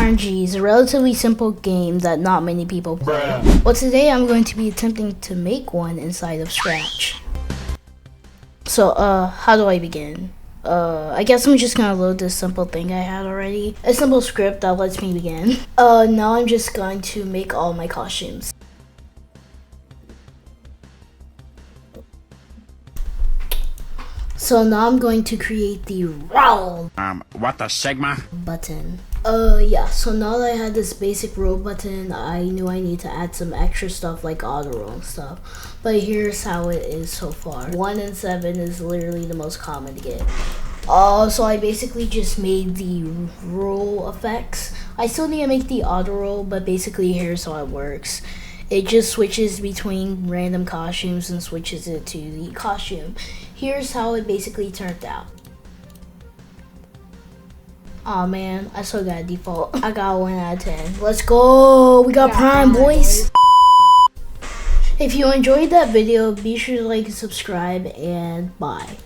RNG is a relatively simple game that not many people play. Well, today I'm going to be attempting to make one inside of Scratch. So, how do I begin? I guess I'm just gonna load this simple thing I had already. A simple script that lets me begin. Now I'm just going to make all my costumes. So now I'm going to create the roll what the Sigma? button. Yeah, so now that I had this basic roll button, I knew I need to add some extra stuff like auto roll and stuff. But here's how it is so far. 1 and 7 is literally the most common to get. So I basically just made the roll effects. I still need to make the auto roll, but basically here's how it works. It just switches between random costumes and switches it to the costume. Here's how it basically turned out. Aw man, I still got a default. I got 1 out of 10. Let's go! We got Prime, boys! If you enjoyed that video, be sure to like and subscribe, and bye.